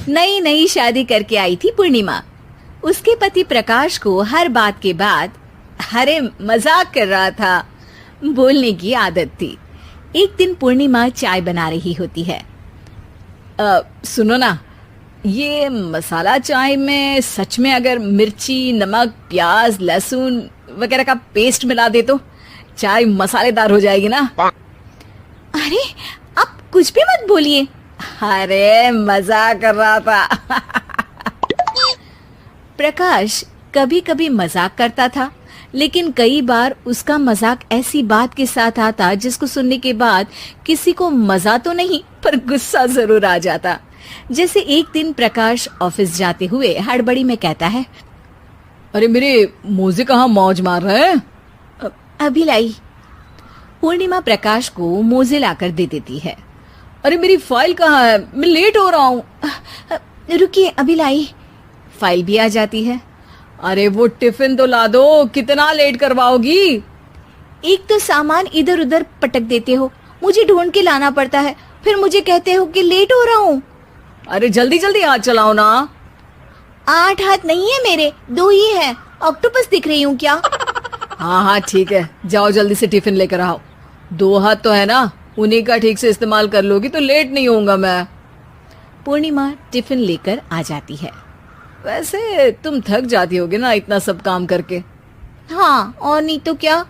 नई नई शादी करके आई थी पूर्णिमा। उसके पति प्रकाश को हर बात के बाद अरे मजाक कर रहा था बोलने की आदत थी। एक दिन पूर्णिमा चाय बना रही होती है। सुनो ना, ये मसाला चाय में सच में अगर मिर्ची, नमक, प्याज, लहसुन वगैरह का पेस्ट मिला दे तो चाय मसालेदार हो जाएगी ना। अरे आप कुछ भी मत बोलिए। अरे मजाक कर रहा था। प्रकाश कभी कभी मजाक करता था, लेकिन कई बार उसका मजाक ऐसी बात के साथ आता जिसको सुनने के बाद किसी को मजा तो नहीं पर गुस्सा जरूर आ जाता। जैसे एक दिन प्रकाश ऑफिस जाते हुए हड़बड़ी में कहता है, अरे मेरे मोजे कहाँ मौज मार रहे हैं? अभी लाई। पूर्णिमा प्रकाश को मोजे लाकर दे देती है। अरे मेरी फाइल कहाँ है? मैं लेट हो रहा हूँ। रुकिए अभी लाई। फाइल भी आ जाती है। अरे वो टिफिन तो ला दो, कितना लेट करवाओगी? एक तो सामान इधर उधर पटक देते हो, मुझे ढूंढ के लाना पड़ता है, फिर मुझे कहते हो कि लेट हो रहा हूँ। अरे जल्दी जल्दी हाथ चलाओ ना। 8 हाथ नहीं है मेरे, 2 ही है। ऑक्टोपस दिख रही हूँ क्या? हाँ हाँ ठीक है, जाओ जल्दी से टिफिन लेकर आओ। 2 हाथ तो है ना, उन्हीं का ठीक से इस्तेमाल कर लोगी तो लेट नहीं होऊंगा मैं। पूर्णिमा टिफिन लेकर आ जाती है। वैसे तुम थक जाती होगी ना इतना सब काम करके। हाँ और नहीं तो क्या।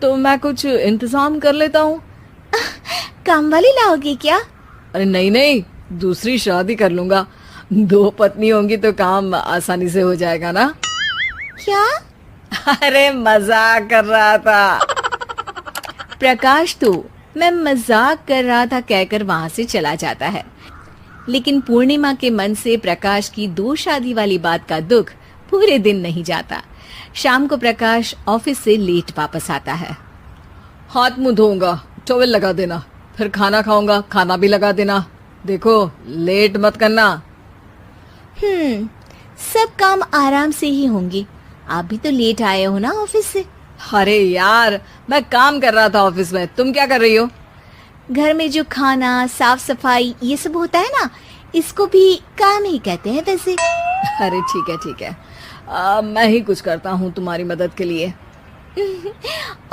तो मैं कुछ इंतजाम कर लेता हूँ। काम वाली लाओगी क्या? अरे नहीं नहीं, दूसरी शादी कर लूंगा। 2 पत्नी होंगी तो काम आसानी से हो जाएगा ना। क्या? अरे मजाक कर रहा था। प्रकाश तो मैं मजाक कर रहा था कहकर वहां से चला जाता है। लेकिन पूर्णिमा के मन से प्रकाश की 2 शादी वाली बात का दुख पूरे दिन नहीं जाता। शाम को प्रकाश ऑफिस से लेट वापस आता है। हाथ मुंह धोऊंगा, टॉवेल लगा देना, फिर खाना खाऊंगा, खाना भी लगा देना। देखो लेट मत करना। सब काम आराम से ही होंगे। आप भी तो लेट आए हो ना ऑफिस से। अरे यार मैं काम कर रहा था ऑफिस में, तुम क्या कर रही हो? घर में जो खाना, साफ सफाई ये सब होता है ना, इसको भी काम ही कहते हैं वैसे। अरे ठीक है, मैं ही कुछ करता हूँ तुम्हारी मदद के लिए।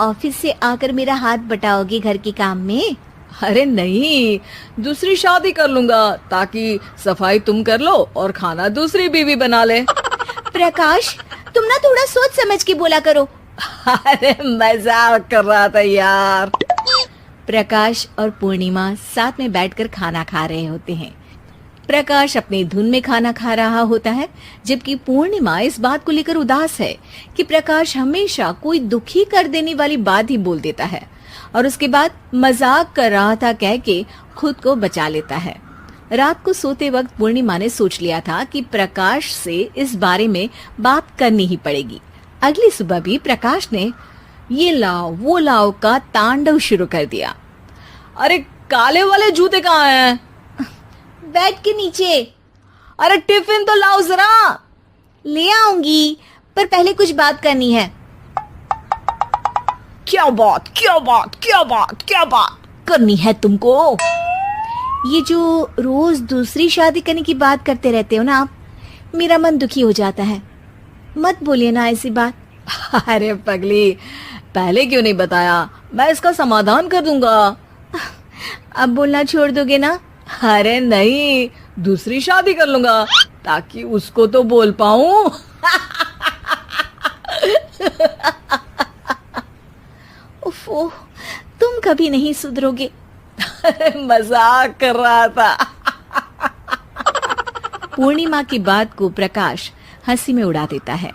ऑफिस से आकर मेरा हाथ बटाओगे घर के काम में? अरे नहीं, दूसरी शादी कर लूंगा ताकि सफाई तुम कर लो और खाना दूसरी बीवी बना ले। प्रकाश तुम ना थोड़ा सोच समझ के बोला करो। अरे मजाक कर रहा था यार। प्रकाश और पूर्णिमा साथ में बैठकर खाना खा रहे होते हैं। प्रकाश अपनी धुन में खाना खा रहा होता है, जबकि पूर्णिमा इस बात को लेकर उदास है कि प्रकाश हमेशा कोई दुखी कर देने वाली बात ही बोल देता है और उसके बाद मजाक कर रहा था कह के खुद को बचा लेता है। रात को सोते वक्त पूर्णिमा ने सोच लिया था कि प्रकाश से इस बारे में बात करनी ही पड़ेगी। अगली सुबह भी प्रकाश ने ये लाओ वो लाओ का तांडव शुरू कर दिया। अरे काले वाले जूते कहाँ हैं? बेड के नीचे। अरे टिफिन तो लाओ जरा। ले आऊंगी, पर पहले कुछ बात करनी है। क्या बात करनी है तुमको? ये जो रोज दूसरी शादी करने की बात करते रहते हो ना आप, मेरा मन दुखी हो जाता है। मत बोलिए ना ऐसी बात। अरे पगली, पहले क्यों नहीं बताया? मैं इसका समाधान कर दूंगा। अब बोलना छोड़ दोगे ना? अरे नहीं, दूसरी शादी कर लूंगा ताकि उसको तो बोल पाऊं। उफ़ो, तुम कभी नहीं सुधरोगे। अरे मजाक कर रहा था। पूर्णिमा की बात को प्रकाश हंसी में उड़ा देता है।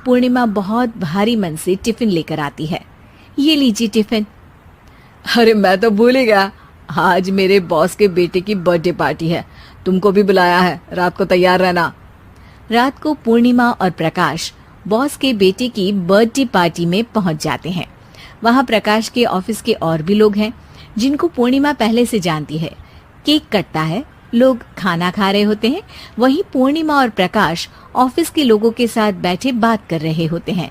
पूर्णिमा बहुत भारी मन से टिफिन लेकर आती है। ये लीजिए टिफिन। अरे मैं तो भूल ही गया, आज मेरे बॉस के बेटे की बर्थडे पार्टी है, तुमको भी बुलाया है, रात को तैयार रहना। रात को पूर्णिमा और प्रकाश बॉस के बेटे की बर्थडे पार्टी में पहुंच जाते हैं। वहां प्रकाश के ऑफिस के और भी लोग हैं जिनको पूर्णिमा पहले से जानती है। केक कटता है, लोग खाना खा रहे होते हैं। वहीं पूर्णिमा और प्रकाश ऑफिस के लोगों के साथ बैठे बात कर रहे होते हैं।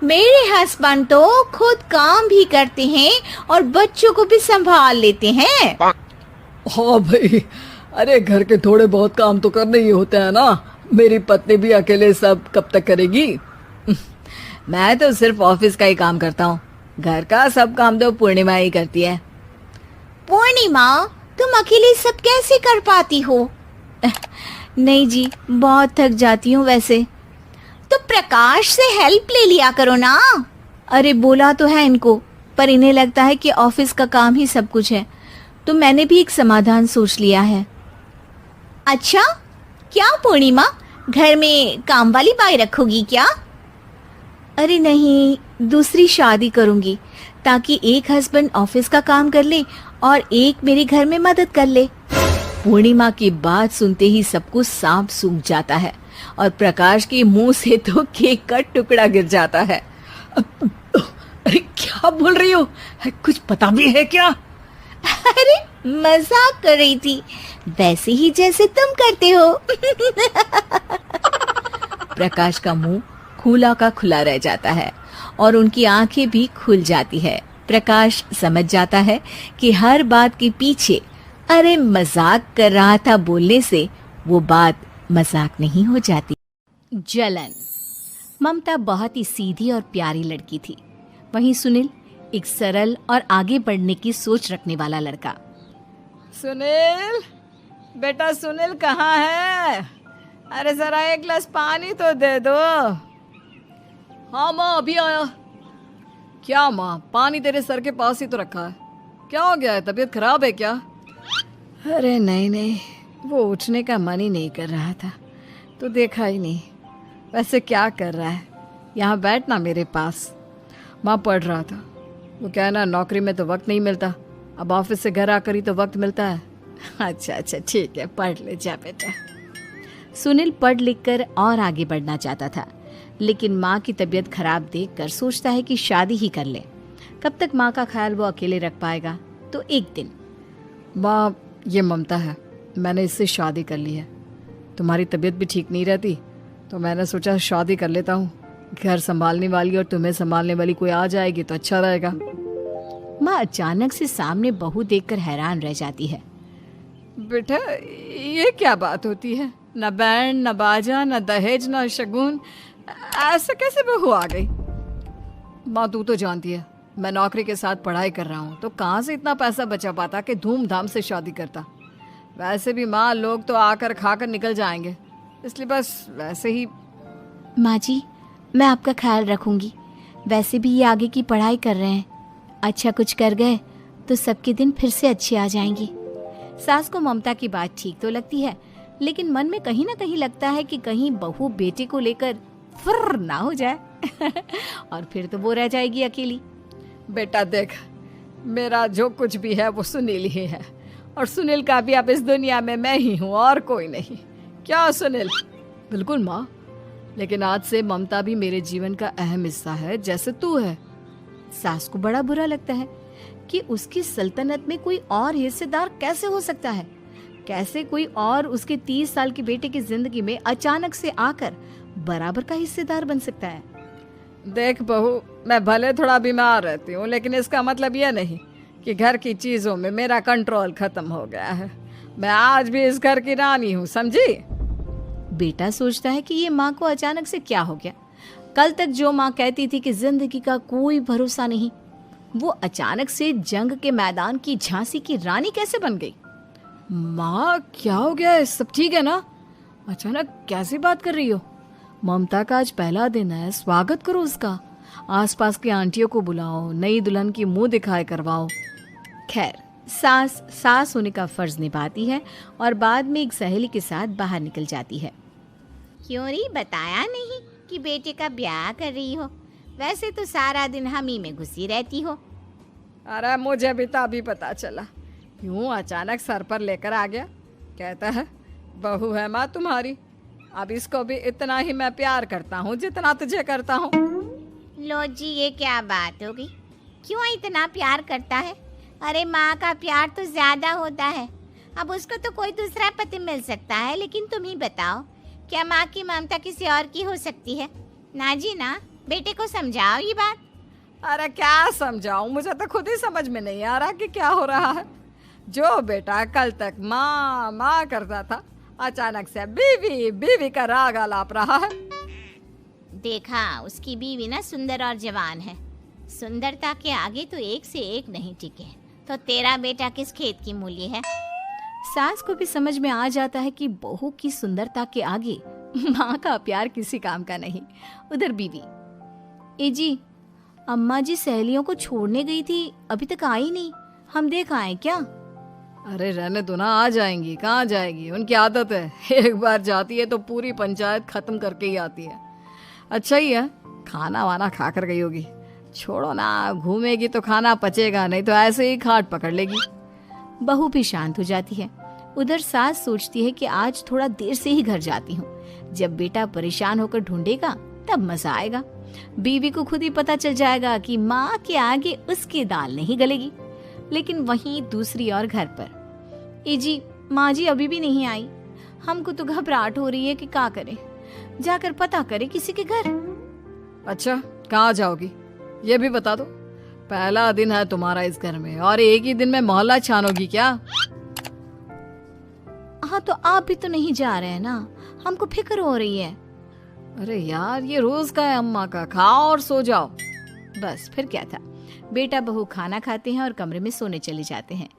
मेरे हस्बैंड तो खुद काम भी करते हैं और बच्चों को भी संभाल लेते हैं। हाँ भाई, अरे घर के थोड़े बहुत काम तो करने ही होते हैं ना। मेरी पत्नी भी अकेले सब कब तक करेगी? मैं तो सिर्फ ऑफिस का ही काम करता हूँ, घर का सब काम तो पूर्णिमा ही करती है। पूर्णिमा, तुम अकेले सब कैसे कर पाती हो? नहीं जी, बहुत थक जाती हूँ वैसे। तो प्रकाश से हेल्प ले लिया करो ना। अरे बोला तो है इनको, पर इन्हें लगता है कि ऑफिस का काम ही सब कुछ है, तो मैंने भी एक समाधान सोच लिया है। अच्छा, क्या पूर्णिमा, घर में काम वाली बाई रखोगी क्या? अरे नहीं, दूसरी शादी करूंगी ताकि एक हस्बैंड ऑफिस का काम कर ले और एक मेरे घर में मदद कर ले। पूर्णिमा की बात सुनते ही सब कुछ सांप सूख जाता है और प्रकाश के मुंह से तो केक का टुकड़ा गिर जाता है। अरे क्या बोल रही हो? कुछ पता भी है क्या? अरे मजाक कर रही थी, वैसे ही जैसे तुम करते हो। प्रकाश का मुंह खुला का खुला रह जाता है और उनकी आंखें भी खुल जाती है। प्रकाश समझ जाता है कि हर बात के पीछे अरे मजाक कर रहा था बोलने से वो बात मजाक नहीं हो जाती। जलन। ममता बहुत ही सीधी और प्यारी लड़की थी, वहीं सुनील एक सरल और आगे बढ़ने की सोच रखने वाला लड़का। सुनील, बेटा सुनील कहाँ है? अरे जरा एक गिलास पानी तो दे दो। हाँ माँ, अभी आया। क्या माँ, पानी तेरे सर के पास ही तो रखा है, क्या हो गया है? तबीयत खराब है क्या? अरे नहीं नहीं, वो उठने का मन ही नहीं कर रहा था, तो देखा ही नहीं। वैसे क्या कर रहा है? यहाँ बैठ ना मेरे पास। माँ पढ़ रहा था। वो क्या है ना, नौकरी में तो वक्त नहीं मिलता, अब ऑफिस से घर आकर ही तो वक्त मिलता है। अच्छा अच्छा ठीक है, पढ़ ले जा बेटा। सुनील पढ़ लिख कर और आगे बढ़ना चाहता था, लेकिन माँ की तबीयत खराब देखकर सोचता है कि शादी ही कर ले। कब तक माँ का ख्याल वो अकेले रख पाएगा? तो एक दिन, माँ ये ममता है, मैंने इससे शादी कर ली है। तुम्हारी तबीयत भी ठीक नहीं रहती, तो मैंने सोचा शादी कर लेता हूँ। घर संभालने वाली और तुम्हें संभालने वाली कोई आ जाएगी तो अच्छा रहेगा। माँ अचानक से सामने बहू देखकर हैरान रह जाती है। बेटा ये क्या बात होती है? न बैंड, न बाजा, न दहेज, न शगुन, ऐसे कैसे बहू आ गई? माँ तू तो जानती है मैं नौकरी के साथ पढ़ाई कर रहा हूँ, तो कहाँ से इतना पैसा बचा पाता कि धूमधाम से शादी करता। वैसे भी माँ, लोग तो आकर खाकर निकल जाएंगे, इसलिए बस वैसे ही। माँ जी, मैं आपका ख्याल रखूंगी। वैसे भी ये आगे की पढ़ाई कर रहे हैं, अच्छा कुछ कर गए तो सबके दिन फिर से अच्छे आ जाएंगे। सास को ममता की बात ठीक तो लगती है, लेकिन मन में कहीं ना कहीं लगता है कि कहीं बहू बेटे को लेकर फुर्र ना हो जाए और फिर तो वो रह जाएगी अकेली। बेटा देख, मेरा जो कुछ भी है वो सुनील ही है, और सुनील का भी अब इस दुनिया में मैं ही हूँ और कोई नहीं। क्या सुनील? बिल्कुल माँ, लेकिन आज से ममता भी मेरे जीवन का अहम हिस्सा है, जैसे तू है। सास को बड़ा बुरा लगता है कि उसकी सल्तनत में कोई और हिस्सेदार कैसे हो सकता है। कैसे कोई और उसके 30 साल के बेटे की जिंदगी में अचानक से आकर बराबर का हिस्सेदार बन सकता है। देख बहू, मैं भले थोड़ा बीमार रहती हूँ, लेकिन इसका मतलब यह नहीं कि घर की चीजों में मेरा कंट्रोल खत्म हो गया है। मैं आज भी इस घर की रानी हूँ, समझी? बेटा सोचता है कि ये माँ को अचानक से क्या हो गया। कल तक जो माँ कहती थी कि जिंदगी का कोई भरोसा नहीं, वो अचानक से जंग के मैदान की झांसी की रानी कैसे बन गई? माँ क्या हो गया है? सब ठीक है ना? अचानक कैसी बात कर रही हो? ममता का आज पहला दिन है, स्वागत करो उसका। आसपास की आंटियों को बुलाओ, नई दुल्हन की मुंह दिखाए करवाओ। खैर, सास होने का फर्ज निभाती है और बाद में एक सहेली के साथ बाहर निकल जाती है। क्यों री बताया नहीं कि बेटे का ब्याह कर रही हो? वैसे तो सारा दिन हम ही में घुसी रहती हो। अरे मुझे भी तो अभी पता चला, यूं अचानक सर पर लेकर आ गया। कहता है बहू है माँ तुम्हारी, अब इसको भी इतना ही मैं प्यार करता हूँ जितना तुझे करता हूँ। लो जी, ये क्या बात हो गई? क्यों इतना प्यार करता है? अरे माँ का प्यार तो ज्यादा होता है। अब उसको तो कोई दूसरा पति मिल सकता है, लेकिन तुम ही बताओ, क्या माँ की ममता किसी और की हो सकती है? ना जी ना, बेटे को समझाओ ये बात। अरे क्या समझाऊं, मुझे तो खुद ही समझ में नहीं आ रहा कि क्या हो रहा है। जो बेटा कल तक माँ माँ करता था, अचानक से बीवी बीवी का राग आलाप रहा है। देखा, उसकी बीवी ना सुंदर और जवान है। सुंदरता के आगे तो एक से एक नहीं टिके। तो तेरा बेटा किस खेत की मूली है? सास को भी समझ में आ जाता है कि बहू की सुंदरता के आगे माँ का प्यार किसी काम का नहीं। उधर बीवी, ए जी, अम्मा जी सहेलियों को छोड़ने गई थी, अभी तक आई नहीं, हम देख आए क्या? अरे रहने दो ना, आ जाएंगी। कहाँ जाएगी, उनकी आदत है, एक बार जाती है तो पूरी पंचायत खत्म करके ही आती है। अच्छा ही है, खाना वाना खा कर गई होगी। छोड़ो ना, घूमेगी तो खाना पचेगा, नहीं तो ऐसे ही खाट पकड़ लेगी। बहू भी शांत हो जाती है। उधर सास सोचती है कि आज थोड़ा देर से ही घर जाती हूँ, जब बेटा परेशान होकर ढूंढेगा तब मजा आएगा। बीवी को खुद ही पता चल जाएगा कि माँ के आगे उसकी दाल नहीं गलेगी। लेकिन वहीं दूसरी ओर घर पर, ए जी, माँ जी अभी भी नहीं आई, हमको तो घबराहट हो रही है कि क्या करें, जाकर पता करें किसी के घर। अच्छा, कहाँ जाओगी ये भी बता दो। पहला दिन है तुम्हारा इस घर में और एक ही दिन में मोहल्ला छानोगी क्या? हाँ, तो आप भी तो नहीं जा रहे हैं ना, हमको फिक्र हो रही है। अरे यार, ये रोज का है अम्मा का, खाओ और सो जाओ। बस फिर क्या था। बेटा बहू खाना खाते हैं और कमरे में सोने चले जाते हैं।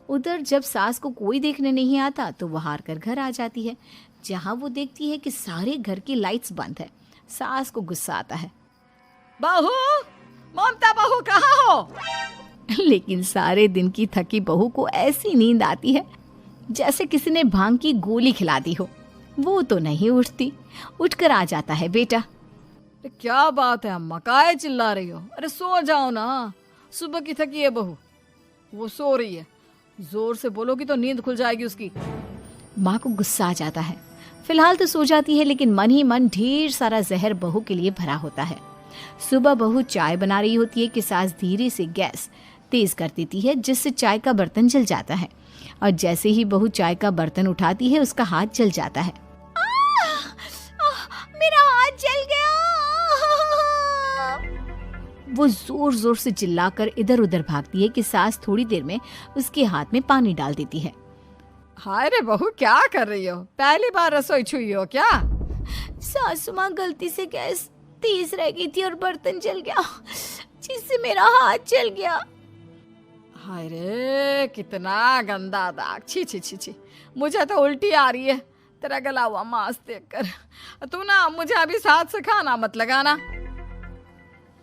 उधर जब सास को कोई देखने नहीं आता तो वो हार कर घर आ जाती है, जहाँ वो देखती है कि सारे घर की लाइट्स बंद है। सास को गुस्सा आता है। बहू, ममता बहू कहाँ हो? लेकिन सारे दिन की थकी बहू को ऐसी नींद आती है जैसे किसी ने भांग की गोली खिला दी हो। वो तो नहीं उठती। उठकर आ जाता है बेटा। क्या बात है अम्मा, काहे चिल्ला रही हो? अरे सो जाओ ना, सुबह की थकी है बहू, वो सो रही है। जोर से बोलोगी तो नींद खुल जाएगी उसकी। माँ को गुस्सा आ जाता है। फिलहाल तो सो जाती है, लेकिन मन ही मन ढेर सारा जहर बहू के लिए भरा होता है। सुबह बहू चाय बना रही होती है कि सास धीरे से गैस तेज कर देती है, जिससे चाय का बर्तन जल जाता है। और जैसे ही बहू चाय का बर्तन उठाती है, उसका हाथ जल जाता है। मेरा हाथ जल गया। वो जोर जोर से चिल्लाकर इधर उधर भागती है कि सास थोड़ी देर में उसके हाथ में पानी डाल देती है। हाय रे बहू, क्या कर रही हो? पहली बार रसोई छुई हो क्या? सासू माँ गलती से गैस तेज रह गई थी और बर्तन जल गया, जिससे मेरा हाथ जल गया। हाय रे, कितना गंदा दाग। छी छी छी छी, मुझे तो उल्टी आ रही है तेरा गला हुआ मांस देखकर। तू ना मुझे अभी साथ से खाना मत लगाना।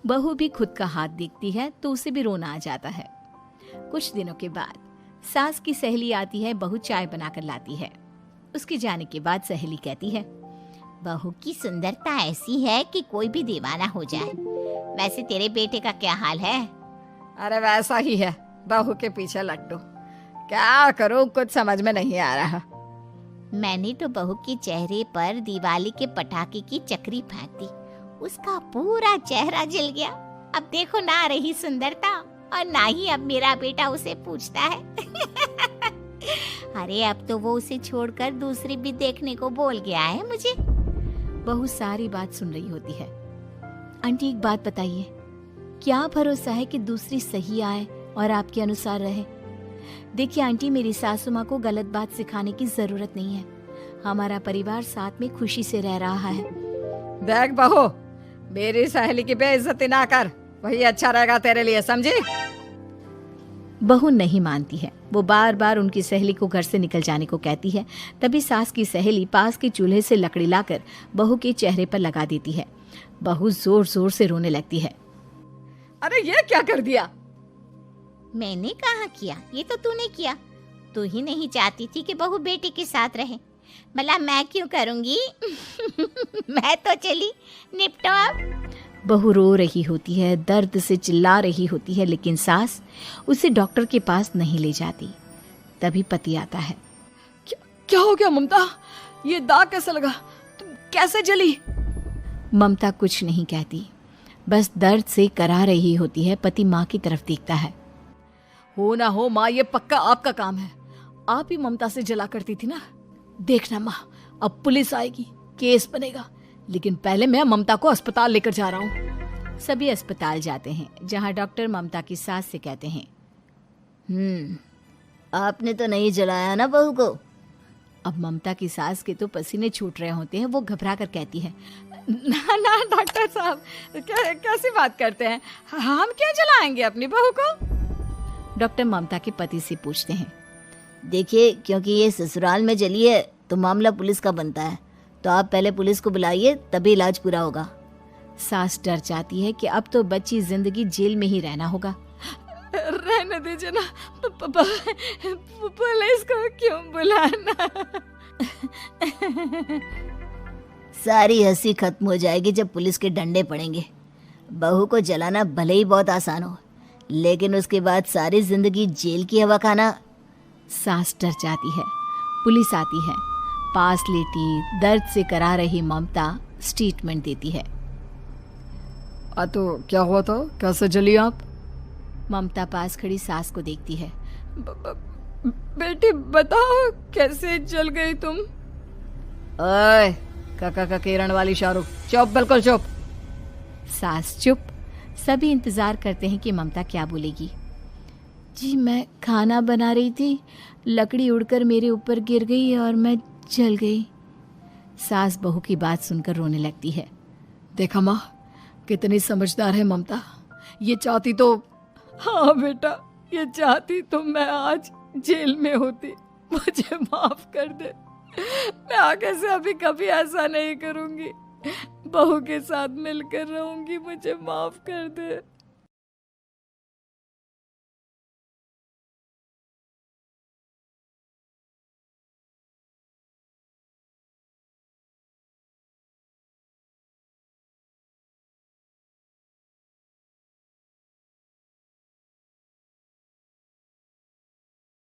बहू भी खुद का हाथ देखती है तो उसे भी रोना आ जाता है। कुछ दिनों के बाद सास की सहेली आती है, बहू चाय बनाकर लाती है। उसके जाने के बाद सहेली कहती है, बहू की सुंदरता ऐसी है कि कोई भी दीवाना हो जाए। वैसे तेरे बेटे का क्या हाल है? अरे वैसा ही है, बहू के पीछे लट्टू। क्या करूं, कुछ समझ में नहीं आ रहा। मैंने तो बहू के चेहरे पर दिवाली के पटाखे की चक्री फेंक दी, उसका पूरा चेहरा जल गया। अब देखो ना रही सुंदरता, और ना ही अब मेरा बेटा उसे पूछता है। अरे अब तो वो उसे छोड़कर दूसरी भी देखने को बोल गया है मुझे। बहू सारी बात सुन रही होती है। आंटी एक बात बताइए, क्या भरोसा है कि दूसरी सही आए और आपके अनुसार रहे? देखिए आंटी, मेरी सासू माँ को गलत बात सिखाने की जरूरत नहीं है। हमारा परिवार साथ में खुशी से रह रहा है। देख बहू, मेरी सहेली की बेइज्जती ना कर, वही अच्छा रहेगा तेरे लिए, समझी? बहू नहीं मानती है। वो बार बार उनकी सहेली को घर से निकल जाने को कहती है। तभी सास की सहेली पास के चूल्हे से लकड़ी लाकर बहू के चेहरे पर लगा देती है। बहू जोर जोर से रोने लगती है। अरे ये क्या कर दिया? मैंने कहा किया, ये तो तूने किया। तू ही नहीं चाहती थी कि बहू बेटे के साथ रहे, भला मैं क्यों करूंगी? मैं तो चली, निपटो अब। बहू रो रही होती है, दर्द से चिल्ला रही होती है, लेकिन सास उसे डॉक्टर के पास नहीं ले जाती। तभी पति आता है। क्या हो गया ममता? ये दाग कैसे लगा? तुम कैसे जली? ममता कुछ नहीं कहती, बस दर्द से करा रही होती है। पति माँ की तरफ देखता है। हो ना हो माँ, ये पक्का आपका काम है। आप ही ममता से जला करती थी ना। देखना माँ, अब पुलिस आएगी, केस बनेगा, लेकिन पहले मैं ममता को अस्पताल लेकर जा रहा हूँ। सभी अस्पताल जाते हैं, जहाँ डॉक्टर ममता की सास से कहते हैं, आपने तो नहीं जलाया ना बहू को? अब ममता की सास के तो पसीने छूट रहे होते हैं। वो घबरा कर कहती है, ना ना डॉक्टर साहब, कैसी बात करते हैं? हम क्यों जलाएंगे अपनी बहू को? डॉक्टर ममता के पति से पूछते हैं। देखिए, क्योंकि ये ससुराल में जली है तो मामला पुलिस का बनता है, तो आप पहले पुलिस को बुलाइए, तभी इलाज पूरा होगा। सास डर जाती है कि अब तो बच्ची जिंदगी जेल में ही रहना होगा। रहने दीजिए ना, पुलिस को क्यों बुलाना? सारी हंसी खत्म हो जाएगी जब पुलिस के डंडे पड़ेंगे। बहू को जलाना भले ही बहुत आसान हो, लेकिन उसके बाद सारी जिंदगी जेल की हवा खाना। सास डर जाती है। पुलिस आती है। पास लेटी दर्द से करा रही ममता स्टेटमेंट देती है। तो क्या हुआ था? कैसे जली आप? ममता पास खड़ी सास को देखती है। बेटी बताओ, कैसे जल गई तुम? ओए, काका का किरण वाली शाहरुख, चुप, बिल्कुल चुप। सास चुप। सभी इंतजार करते हैं कि ममता क्या बोलेगी। जी मैं खाना बना रही थी, लकड़ी उड़कर मेरे ऊपर गिर गई और मैं जल गई। सास बहू की बात सुनकर रोने लगती है। देखा माँ, कितनी समझदार है ममता। ये चाहती तो, हाँ बेटा, ये चाहती तो मैं आज जेल में होती। मुझे माफ कर दे, मैं आगे से अभी कभी ऐसा नहीं करूंगी। बहू के साथ मिलकर रहूंगी, मुझे माफ कर दे।